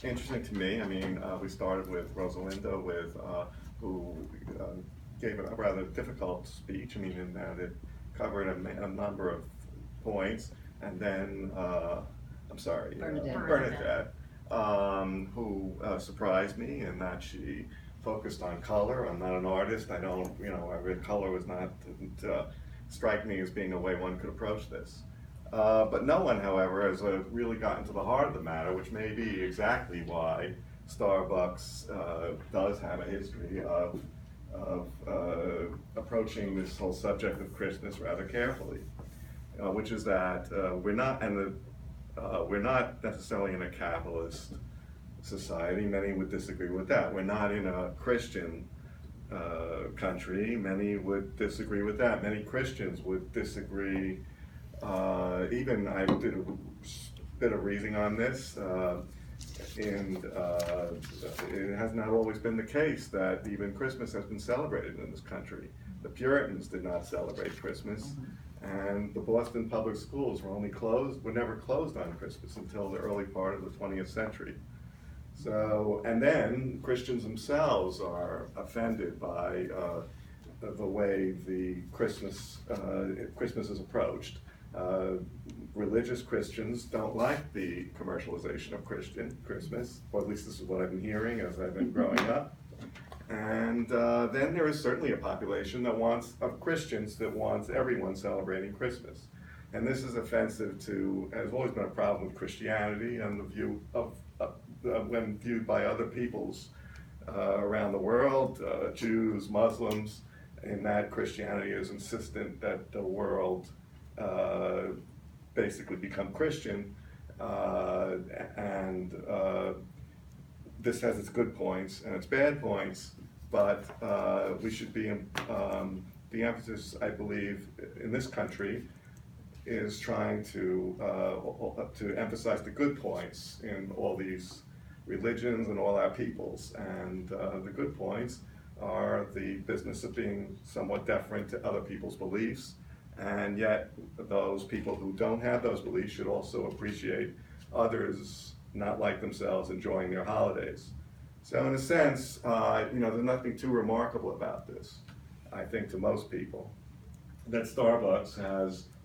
interesting to me. I mean, we started with Rosalinda, who gave a rather difficult speech. I mean, in that it covered a number of points, and then I'm sorry, Bernadette, who surprised me in that she focused on color. I'm not an artist. I don't, I read color didn't strike me as being a way one could approach this. But no one, however, has really gotten to the heart of the matter, which may be exactly why Starbucks does have a history of approaching this whole subject of Christmas rather carefully, which is that we're not necessarily in a capitalist society. Many would disagree with that. We're not in a Christian country. Many would disagree with that. Many Christians would disagree. Even I did a bit of reading on this, and it has not always been the case that even Christmas has been celebrated in this country. The Puritans did not celebrate Christmas, and the Boston public schools were never closed on Christmas until the early part of the 20th century. So, and then Christians themselves are offended by the way the Christmas is approached. Religious Christians don't like the commercialization of Christmas, or at least this is what I've been hearing as I've been growing up. And then there is certainly a population of Christians that wants everyone celebrating Christmas. And this is offensive has always been a problem with Christianity and the view when viewed by other peoples around the world, Jews, Muslims, in that Christianity is insistent that the world basically become Christian, and this has its good points and its bad points, but we should be, the emphasis, I believe, in this country is trying to emphasize the good points in all these religions and all our peoples, and the good points are the business of being somewhat deferent to other people's beliefs, and yet those people who don't have those beliefs should also appreciate others not like themselves enjoying their holidays. So in a sense, there's nothing too remarkable about this, I think, to most people. That Starbucks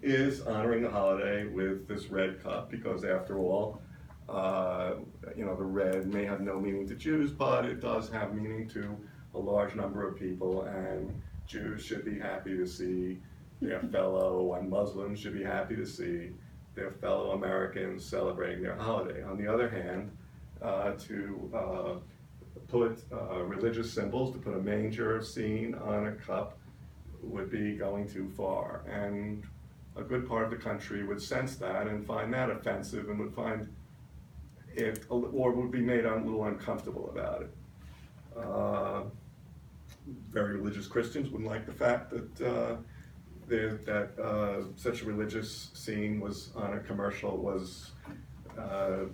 is honoring the holiday with this red cup, because after all, the red may have no meaning to Jews, but it does have meaning to a large number of people, and Jews should be happy to see their fellow, and Muslims should be happy to see their fellow Americans celebrating their holiday. On the other hand, to put religious symbols, to put a manger scene on a cup would be going too far. And a good part of the country would sense that and find that offensive, and would find it, or would be made a little uncomfortable about it. Very religious Christians wouldn't like the fact that such a religious scene was on a commercial, on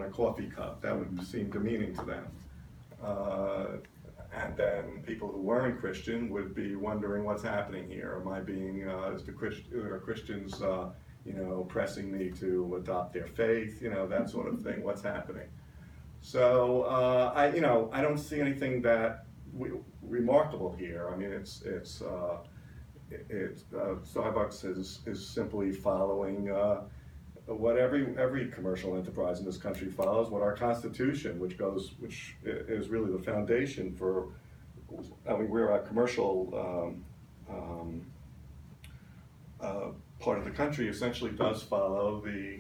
a coffee cup. That would seem demeaning to them. And then people who weren't Christian would be wondering what's happening here. Am I being, are Christians, pressing me to adopt their faith? That sort of thing. What's happening? So I don't see anything that remarkable here. I mean, Starbucks is simply following what every commercial enterprise in this country follows, what our Constitution, which is really the foundation for. I mean, we're a commercial part of the country, essentially does follow the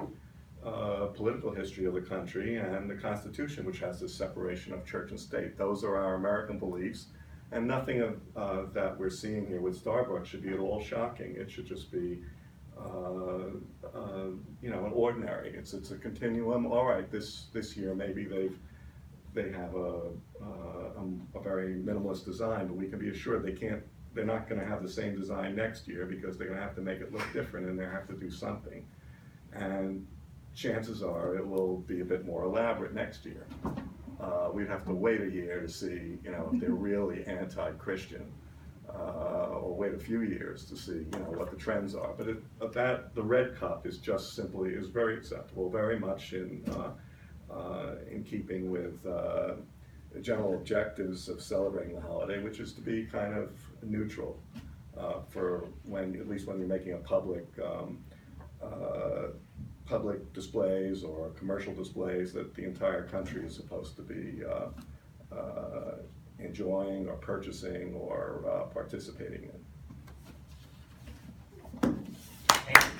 political history of the country and the Constitution, which has this separation of church and state. Those are our American beliefs, and nothing of that we're seeing here with Starbucks should be at all shocking. It should just be, an ordinary. It's a continuum. All right, this year maybe they have a very minimalist design, but we can be assured they're not going to have the same design next year, because they're going to have to make it look different, and they have to do something. And chances are it will be a bit more elaborate next year. We'd have to wait a year to see, if they're really anti-Christian, or wait a few years to see, what the trends are. But the red cup is just simply very acceptable, very much in in keeping with the general objectives of celebrating the holiday, which is to be kind of neutral for when, at least when you're making a public displays or commercial displays that the entire country is supposed to be enjoying or purchasing or participating in. Thank you.